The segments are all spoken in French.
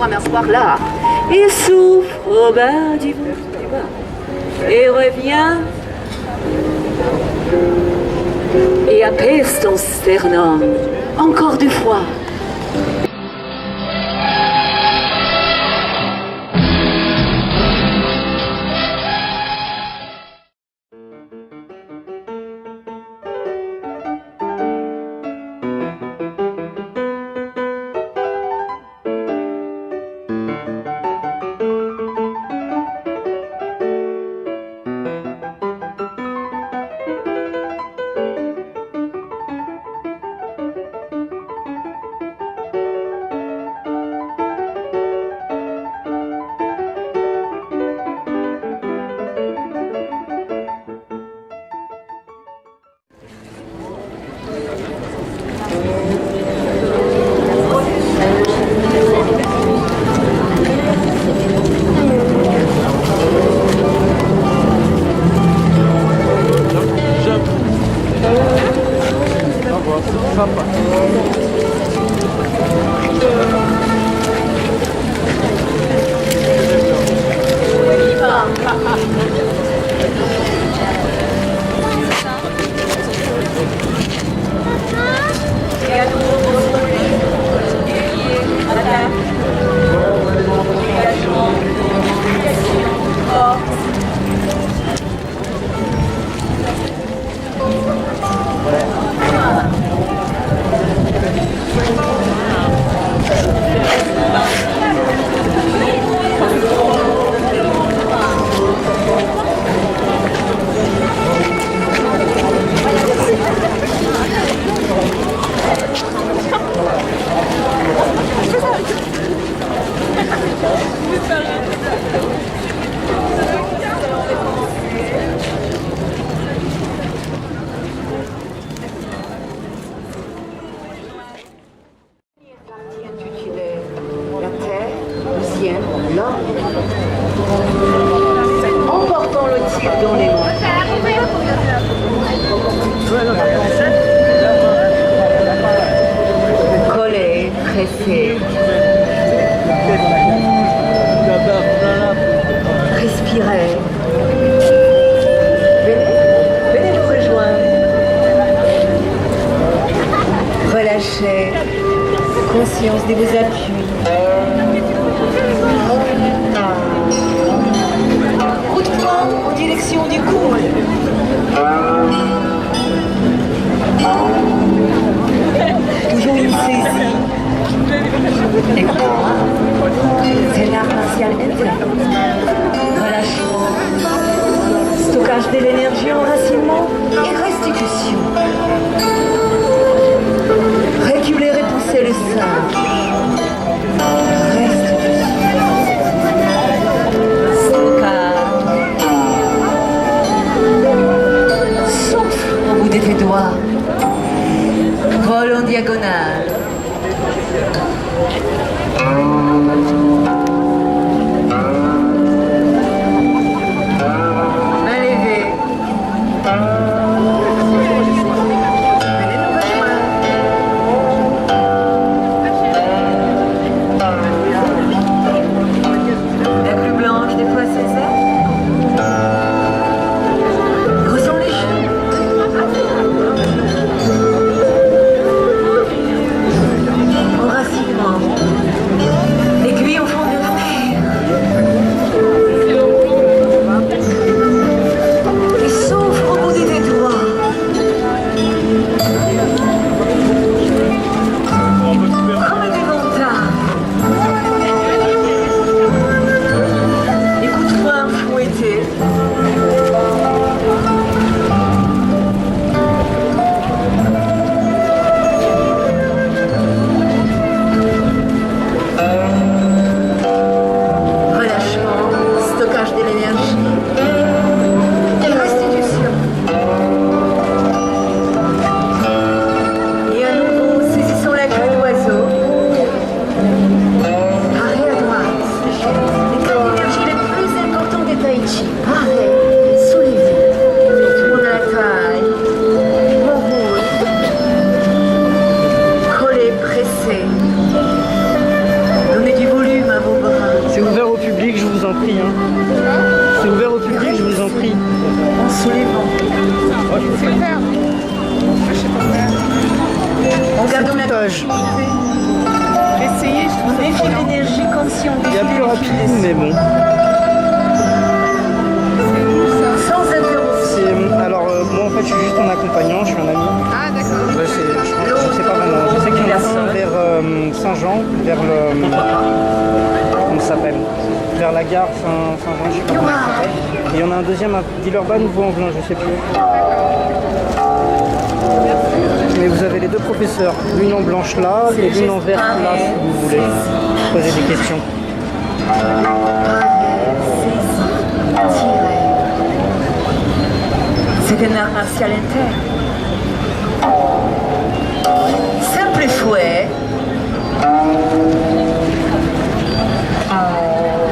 pour m'asseoir là. Et souffle au bas du vent et revient et apaise ton sternum. Encore du froid. Emportant le tigre dans les mains. Collé, pressé. Respirez. Venez nous rejoindre. Relâchez. Conscience de vos appuis. Coup de poing en direction du coude. Toujours une saisie. C'est l'art martial interne. Relâchement. Stockage de l'énergie, enracinement et restitution. Reculer, repousser le singe. Tes doigts, vol en diagonale, rapide, mais bon. Sans interruption. Alors, moi en fait, je suis juste en accompagnant, je suis un ami. Ah, d'accord. Ouais, je sais pas vraiment. Je sais qu'il y en a un vers Saint-Jean, vers le. Comment ça s'appelle? Vers la gare Saint-Jean, je sais pas comment ça s'appelle. Et il y en a un deuxième à Villeurbanne ou Vaux-en-Velin, je sais plus. Mais vous avez les deux professeurs, l'une en blanche là et l'une en verte là, si vous voulez poser des questions. C'est un art martial interne. Simple fouet.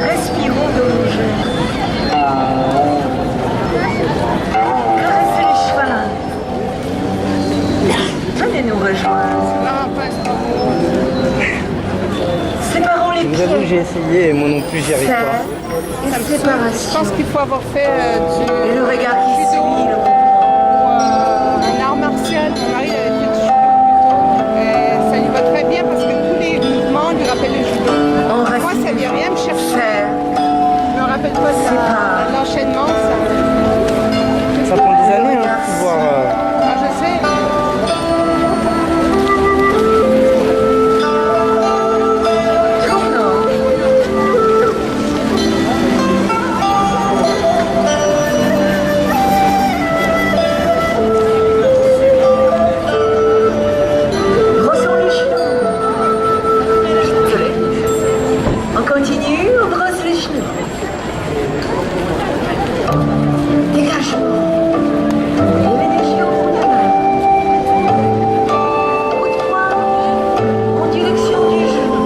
Respirons de l'ongeur. Caressez les chevals. Venez nous rejoindre. Non, pas Séparons les Je vous avoue que pieds. j'ai essayé et moi non plus j'y arrive pas. Et Je séparation. pense qu'il faut avoir fait Et le regard qui suit le mouvement. un art martial. Mon mari avait fait du judo plutôt. Et ça lui va très bien parce que tous les mouvements lui rappellent le judo. Moi, ça vient rien me chercher. Faire. Je me rappelle pas de l'enchaînement. Ça prend des années hein, pour pouvoir. Ah, je sais. Tournons. Brossons les genoux. Désolé. On continue, on brosse les genoux. Dégagement. Et l'énergie au bout de la main. Coup de poing en direction du genou.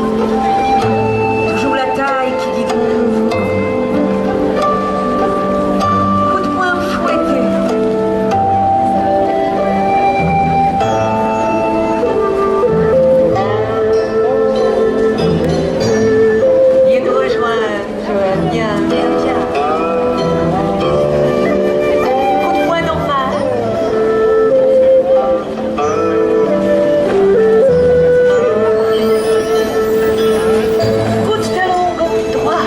Toujours la taille qui guide mon mouvement. Coup de poing fouetté. Viens nous rejoindre, Joël. Viens, viens, viens. Coup de poing normal. Coup de talon gauche droit.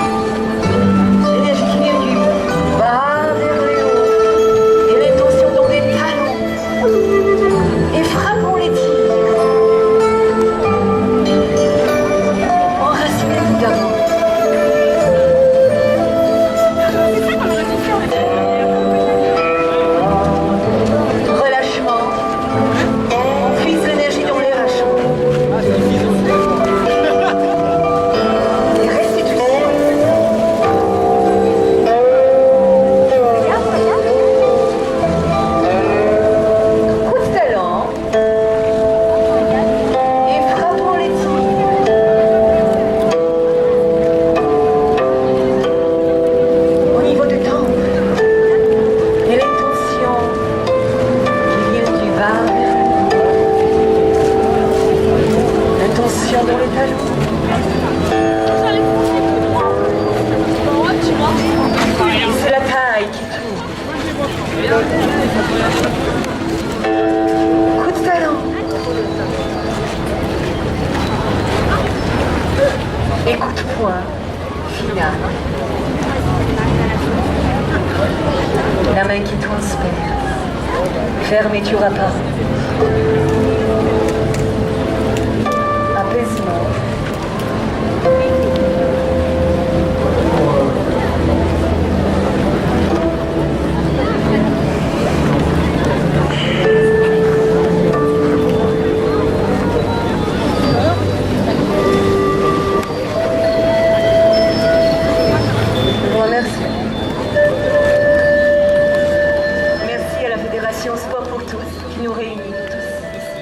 L'énergie qui vient du bas vers le haut. Et l'intention dans les talons. Et frappons les tirs. Enracinez-vous d'abord. Relâchement. On puise l'énergie dans les relâchements. Et restitution. Coup de talon. Et frappons les tirs. Au niveau du temple. Et l'intention qui vient du bas vers le haut. L'intention dans les talons. Et c'est la taille qui tourne. Coup de talon. Et coup de poing final. La main qui transpire. Fermeture apparente. Apaisement. Je vous remercie. Merci à la Fédération Sport pour tous qui nous réunit tous ici.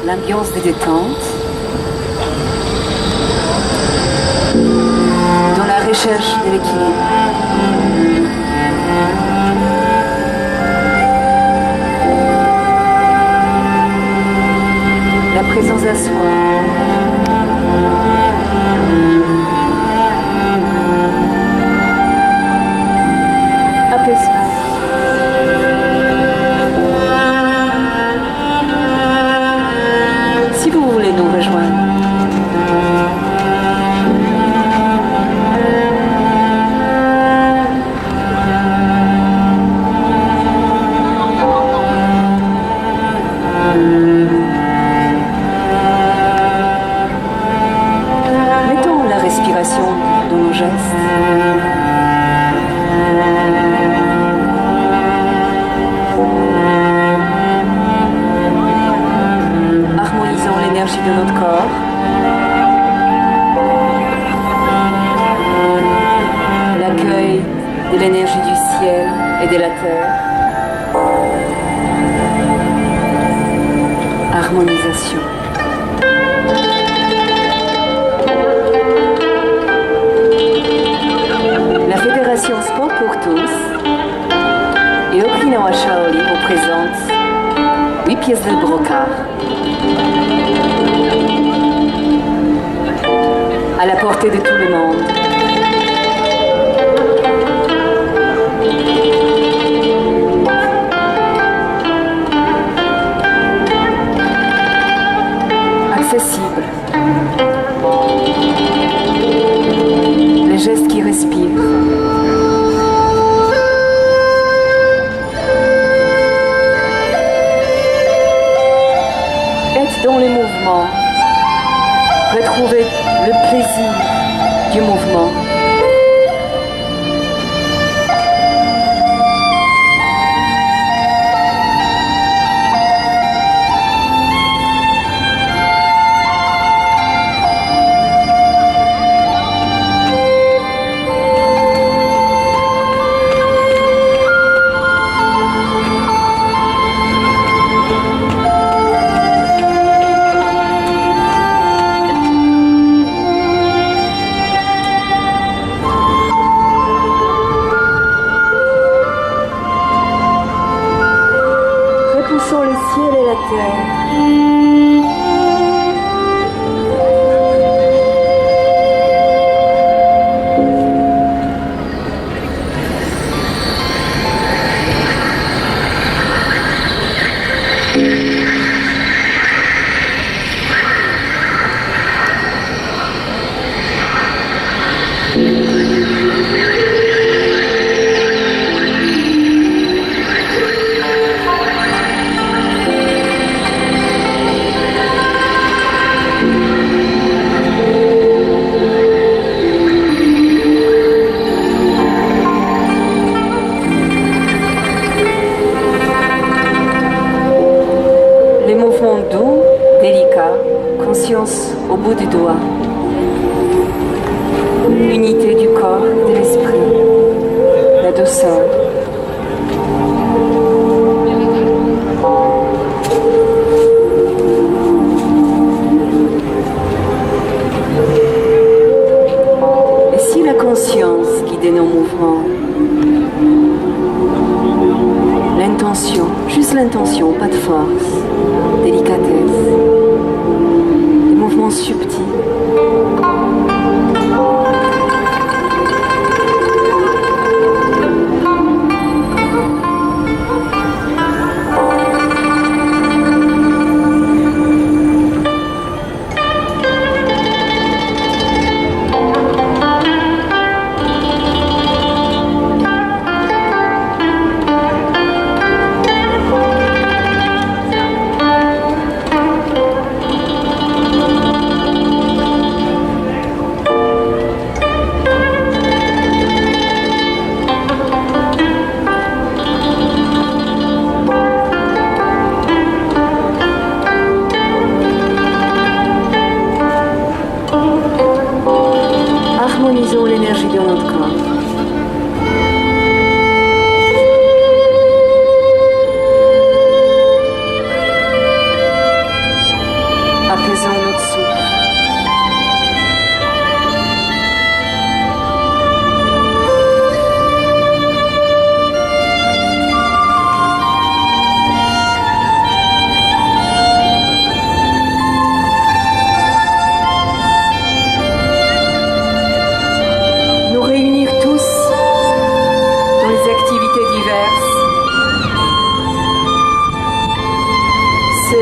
l'ambiance de détente, dans la recherche de l'équilibre. La présence à soi. Apaisement. Si vous voulez nous rejoindre, mettons la respiration dans nos gestes. Harmonisons l'énergie de notre corps. L'accueil de l'énergie du ciel et de la terre. Harmonisation. La Fédération Sport pour tous et Okinawa Shaolin vous présente 8 pièces de brocart. À la portée de tout le monde. Accessible. Les gestes qui respirent. Être dans les mouvements. Retrouver le plaisir du mouvement. Repoussons le ciel et la terre. Les mouvements doux, délicats, conscience au bout du doigt. Unité du corps et de l'esprit. La douceur. Et si la conscience guidait nos mouvements? L'intention, juste l'intention, pas de force, délicatesse, des mouvements subtils.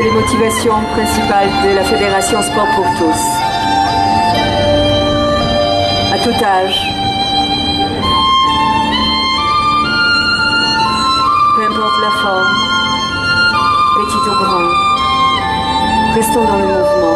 les motivations principales de la Fédération Sport pour tous. À tout âge, peu importe la forme, petit ou grand, restons dans le mouvement.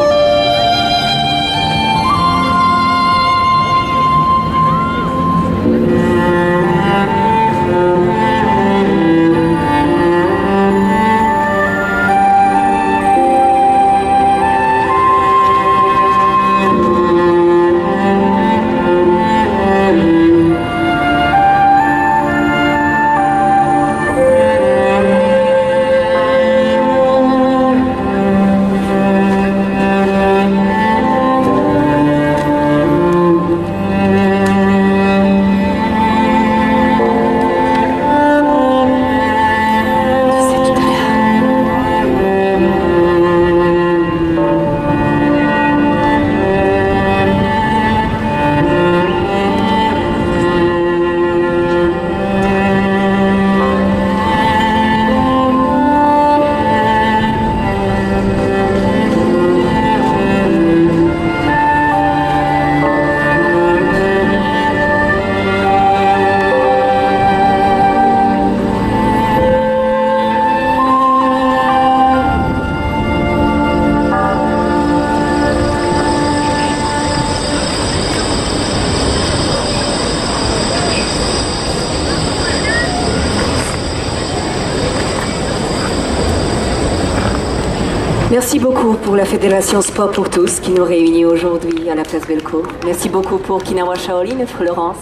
Merci beaucoup pour la Fédération Sport pour tous qui nous réunit aujourd'hui à la place Bellecour. Merci beaucoup pour Okinawa Shaolin et Florence.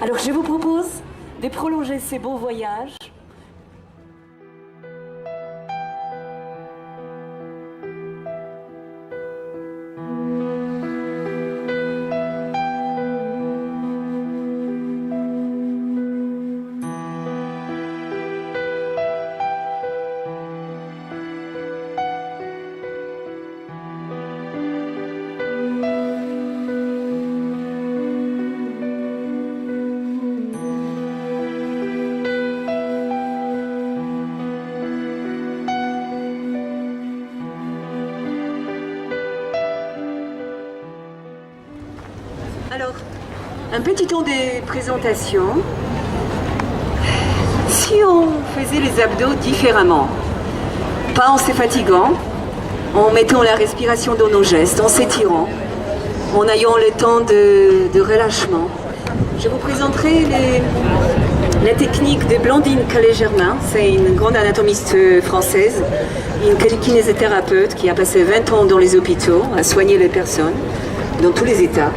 Alors je vous propose de prolonger ces beaux voyages. Alors, un petit temps de présentation. Si on faisait les abdos différemment, pas en se fatiguant, en mettant la respiration dans nos gestes, en s'étirant, en ayant le temps de relâchement, je vous présenterai la technique de Blandine Calais-Germain. C'est une grande anatomiste française, une kinésithérapeute qui a passé 20 ans dans les hôpitaux à soigner les personnes dans tous les états.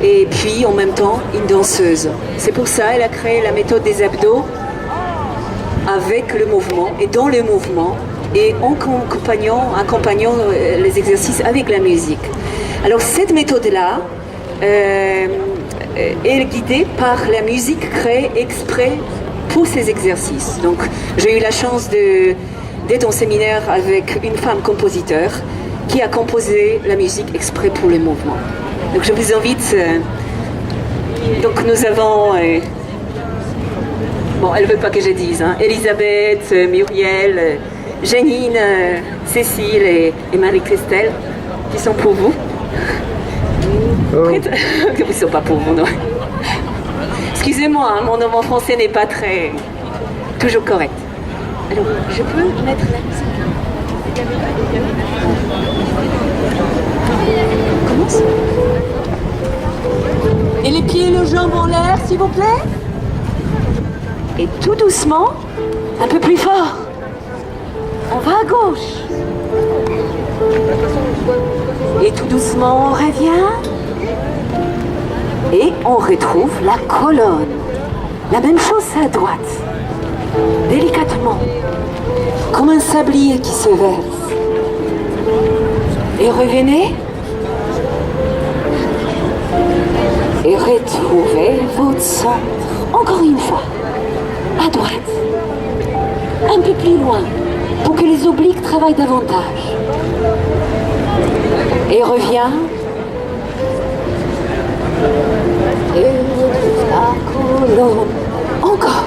Et puis en même temps une danseuse. C'est pour ça qu'elle a créé la méthode des abdos avec le mouvement et dans le mouvement et en accompagnant les exercices avec la musique. Alors cette méthode-là est guidée par la musique créée exprès pour ces exercices. Donc j'ai eu la chance d'être en séminaire avec une femme compositeur qui a composé la musique exprès pour le mouvement. Donc je vous invite, donc nous avons, bon elle ne veut pas que je dise, hein, Elisabeth, Muriel, Janine, Cécile et Marie-Christelle qui sont pour vous. Oh. Ils ne sont pas pour vous, non. Excusez-moi, hein, mon nom en français n'est pas toujours correct. Alors, je peux mettre la musique. Commence. Et les pieds et les jambes en l'air, s'il vous plaît. Et tout doucement, un peu plus fort. On va à gauche. Et tout doucement, on revient. Et on retrouve la colonne. La même chose à droite. Délicatement. Comme un sablier qui se verse. Et revenez. Et retrouvez votre centre. Encore une fois. À droite. Un peu plus loin. Pour que les obliques travaillent davantage. Et reviens. Et retrouve la colonne. Encore.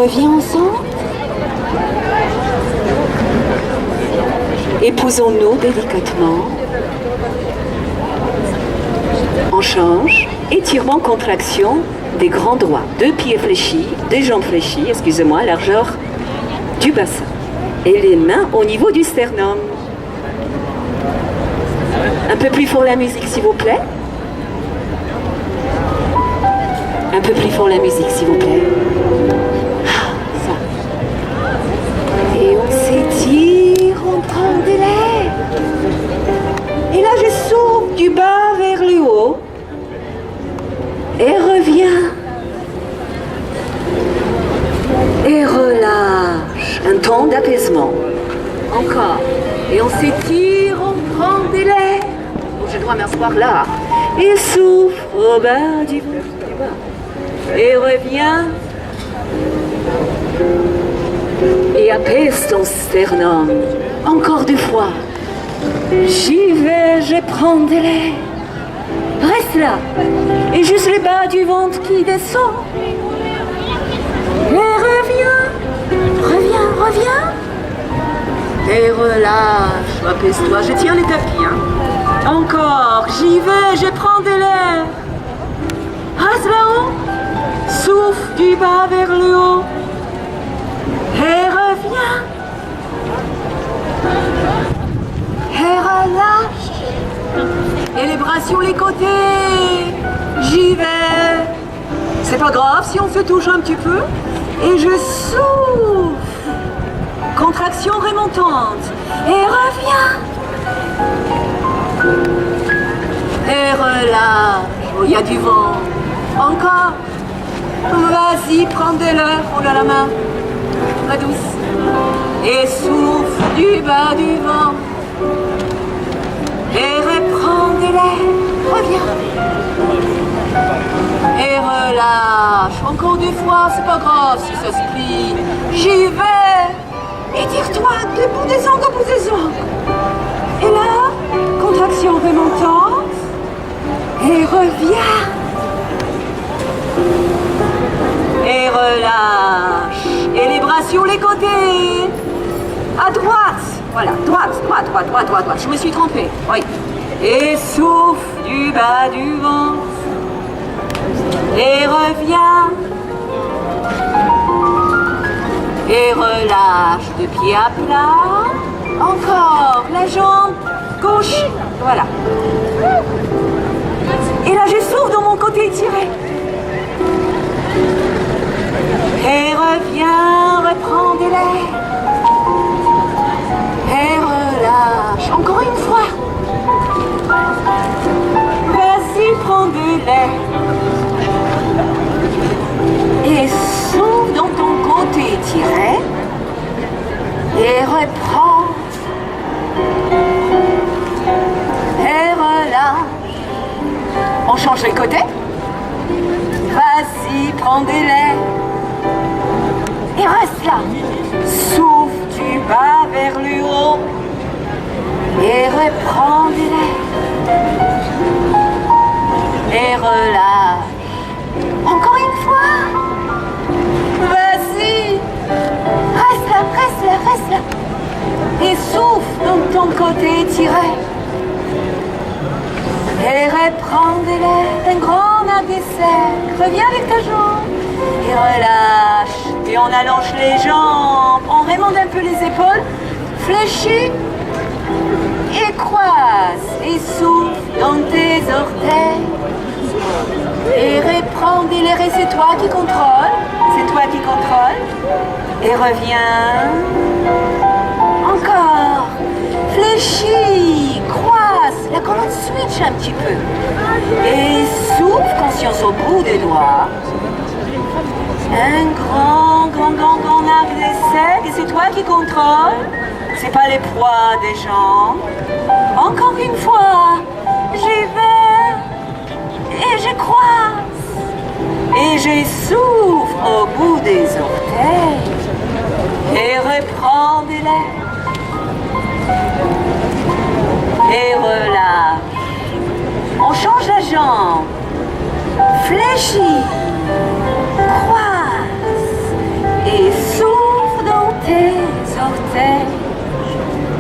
reviens ensemble. Et posons-nous délicatement. On change. Étirement, contraction des grands doigts. 2 pieds fléchis, 2 jambes fléchies, excusez-moi, largeur du bassin. Et les mains au niveau du sternum. Un peu plus fort la musique, s'il vous plaît. Un peu plus fort la musique, s'il vous plaît. Ah, ça. Et on s'étire, on prend des lèvres. Et là, je souffle du bas vers le haut. Et reviens. Et relâche. Un temps d'apaisement. Encore. Et on s'étire, on prend des lèvres. Oh, je dois m'asseoir là. Et souffle au bas du bas. Et reviens. Et apaise ton sternum. Encore 2 fois. J'y vais, je prends des lèvres. Reste là. Et juste le bas du ventre qui descend. Et reviens. Reviens. Et relâche. Apaise-toi. Je tiens les tapis. Hein. Encore. J'y vais, je prends des lèvres. Reste là-haut. Souffle du bas vers le haut. Et reviens. Et relâche. Et les bras sur les côtés. J'y vais. C'est pas grave si on se touche un petit peu. Et je souffle. Contraction remontante. Et reviens. Et relâche. Oh, il y a du vent. Encore. Vas-y, prends de l'air. Oh là la main. Très douce. Et souffle du bas du vent. Et reprends de l'air. Reviens. Et relâche. Encore 2 fois, c'est pas grave si ça se plie. J'y vais. Étire-toi, debout des ongles au bout des ongles. Et là, contraction remontante. Et reviens. Et relâche. Et les bras sur les côtés. À droite. Voilà, droite. Je me suis trompée. Oui. Et souffle du bas du ventre. Et reviens. Et relâche 2 pieds à plat. Encore la jambe gauche. Voilà. Et là, je souffle dans mon côté étiré. Et reviens, reprends des lèvres. Et relâche. Encore une fois. Vas-y, prends de l'air. Et souffle dans ton côté étiré. Et reprends. Et relâche. On change les côtés. Vas-y, prends des lèvres. Et reste là. Souffle du bas vers le haut. Et reprends des lèvres. Et relâche. Encore une fois. Vas-y. Reste là. Et souffle dans ton côté étiré. Et reprends des lèvres. Un grand abdessert. Reviens avec ta jambe. Et relâche. Et on allonge les jambes. On remonte un peu les épaules. Fléchis. Et croise. Et souffle dans tes orteils. Et reprends des lèvres. Et c'est toi qui contrôles. Et reviens. Encore. Fléchis. Croise. La colonne switch un petit peu. Et souffle. Conscience au bout des doigts. Un grand arc des cercles. Et c'est toi qui contrôles. C'est pas les poids des jambes. Encore une fois. J'y vais. Et je croise. Et je souffle au bout des orteils. Et reprends des lèvres. Et relâche. On change la jambe. Fléchis. Croise. Et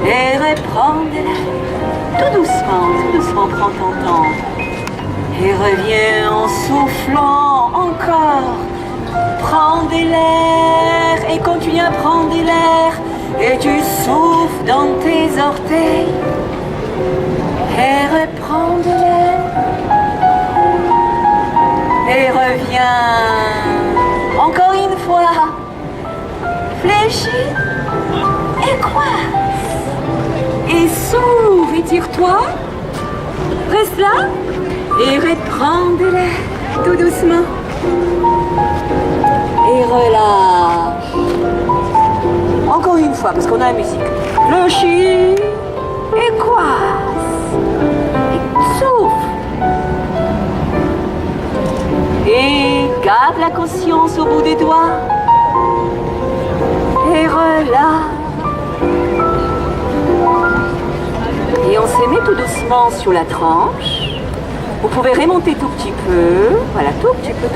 Et reprends de l'air, tout doucement, prends ton temps. Et reviens en soufflant encore. Prends de l'air et continue à prendre de l'air. Et tu souffles dans tes orteils. Et reprends de l'air. Et reviens encore une fois. Fléchis et croise. Et s'ouvre, étire-toi. Reste là et reprends de l'air tout doucement. Et relâche. Encore une fois, parce qu'on a la musique. Fléchis et croise. Et souffle. Et garde la conscience au bout des doigts. Et relâche. Et on se met tout doucement sur la tranche. Vous pouvez remonter tout petit peu. Voilà, tout petit peu.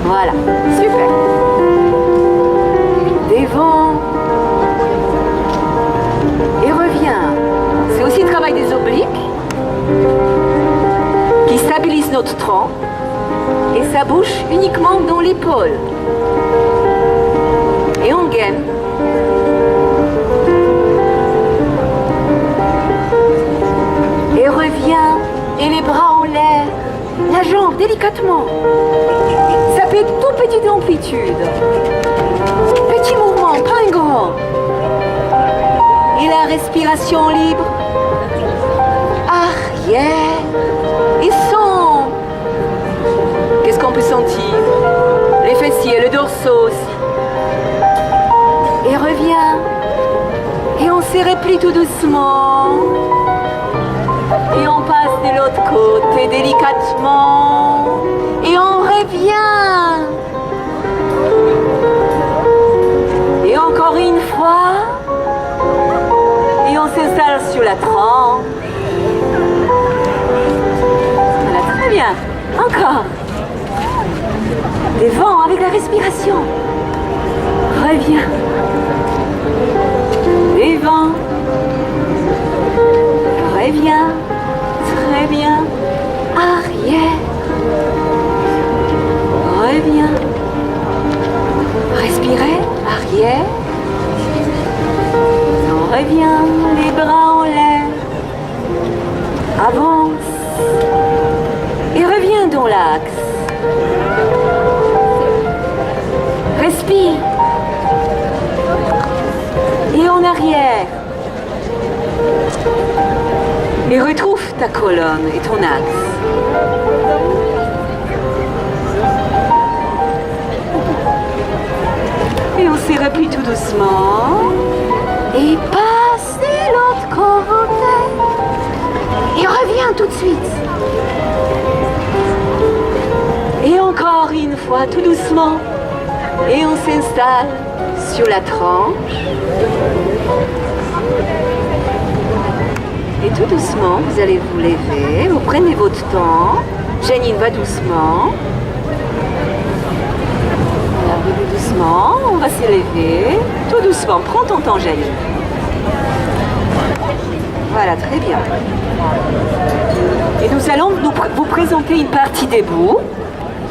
Voilà, super. Devant. Et reviens. C'est aussi le travail des obliques qui stabilise notre tronc. Et ça bouge uniquement dans l'épaule. Et on gaine. Et reviens. Et les bras en l'air. La jambe délicatement. Ça fait toute petite amplitude. Petit mouvement, pas un grand. Et la respiration libre. Arrière. Et son. Qu'est-ce qu'on peut sentir? Les fessiers, le dorsaux aussi. Et reviens. Et on se replie tout doucement. Et on passe de l'autre côté délicatement. Et on revient. Et encore une fois. Et on s'installe sur la tranche. Voilà, très bien. Encore. Devant avec la respiration. Reviens. Devant. Reviens. Très bien. Arrière. Reviens. Respirez. Arrière. On revient. Les bras en l'air. Avance. Et reviens dans l'axe. Respire. Et en arrière. Et retrouve ta colonne et ton axe. Et on se replie tout doucement. Et passe de l'autre côté. Et reviens tout de suite. Et encore une fois, tout doucement. Et on s'installe sur la tranche. Et tout doucement, vous allez vous lever, vous prenez votre temps. Janine va doucement. Voilà, doucement, on va se lever. Tout doucement, prends ton temps, Janine. Voilà, très bien. Et nous allons vous présenter une partie debout.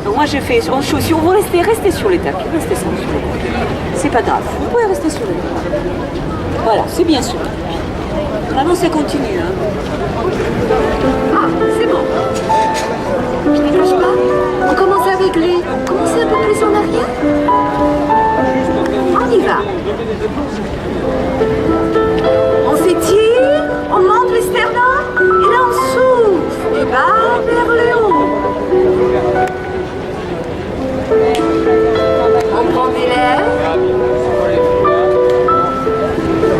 Donc moi je fais en chaussures, vous restez sur les tapis, restez sur les tapis. C'est pas grave, vous pouvez rester sur les tapis. Voilà, c'est bien sûr. Vraiment ça continue. Hein. Ah, c'est bon. Je ne décroche pas. On commence avec les. Commencez un peu plus en arrière. On y va. On s'étire, on monte le sternum et là on souffle du bas vers le haut. On prend des lèvres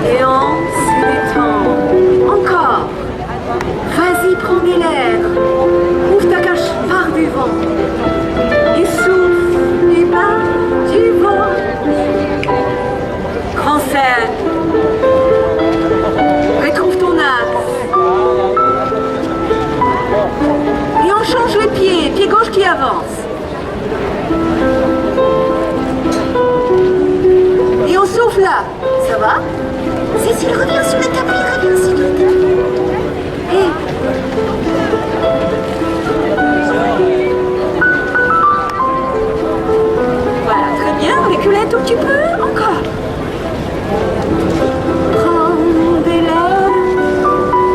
et on se détend. Encore. Vas-y, prends des lèvres. Ouvre ta cage par devant. Et souffle du bas du vent. Grand cercle. Retrouve ton axe. Et on change le pied gauche qui avance. Et on souffle là, ça va? Cécile, reviens sur le tapis, reviens sur le tapis. Et... Voilà, très bien, reculez un tout petit peu, encore. Prends des lèvres.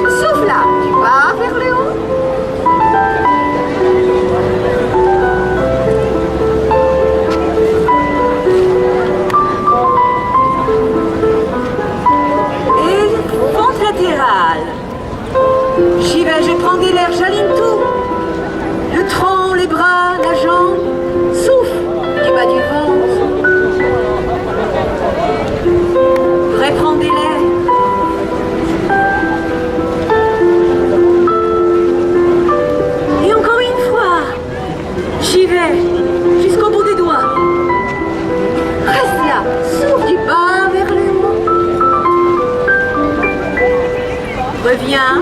Souffle là, tu vas vers le haut. J'y vais, je prends des l'air, j'aligne tout. Le tronc, les bras, la jambe. Souffle du bas du ventre. Reprends des l'air. Et encore une fois. J'y vais, jusqu'au bout des doigts. Reste là, souffle du bas vers le haut. Reviens.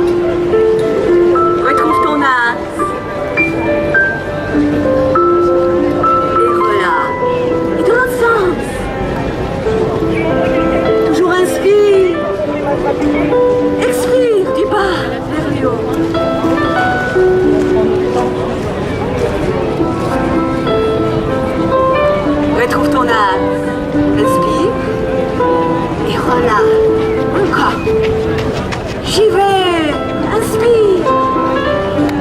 Retrouve ton axe. Et relâche. Et dans l'autre sens. Toujours inspire. Expire du bas vers le haut. Retrouve ton axe. Respire. Et relâche. Encore. J'y vais. Inspire.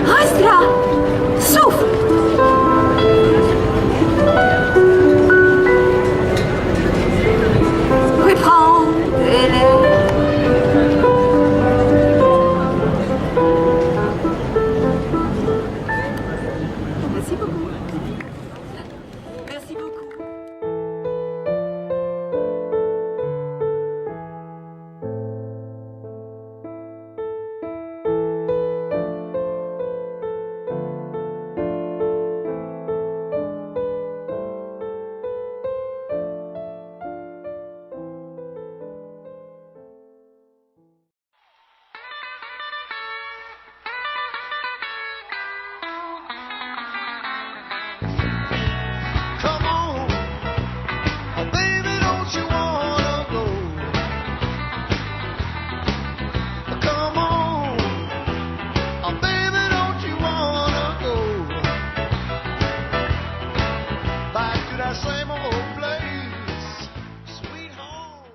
Reste là. Souffle. Reprends tes lèvres. Merci beaucoup. Merci beaucoup. Come on, baby, don't you wanna go? Come on, baby, don't you wanna go back to that same old place, sweet home?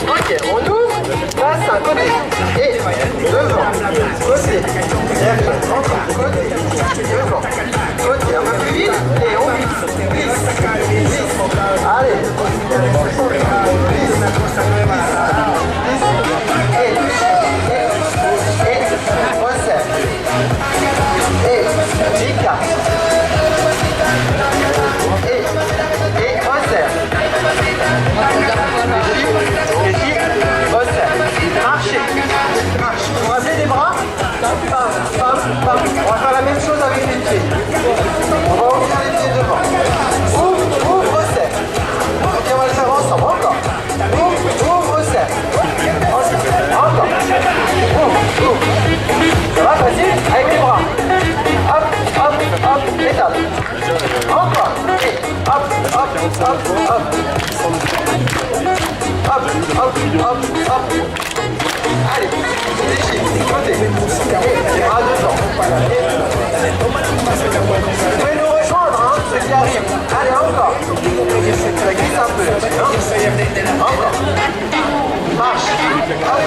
Ok, on ouvre, passe un côté, et devant, côté, derrière, encore, côté, devant, côté, un peu plus vite, et on glisse, allez, et resserre, et écarte, et resserre. Marchez. On va lever les bras. On va faire la même chose avec les pieds. On va ouvrir les pieds devant. Ouvre, resserre. Et on va le faire ensemble. Encore. Ouvre, resserre. Encore. Ouvre. Ça va, facile? Avec les bras. Hop, étape. Encore. Et hop. Allez, léger, côté. Et bras devant. Vous pouvez nous rejoindre, hein, ceux qui arrivent. Allez, encore. Ça glisse un peu. Hein. Encore. Marche. Hop.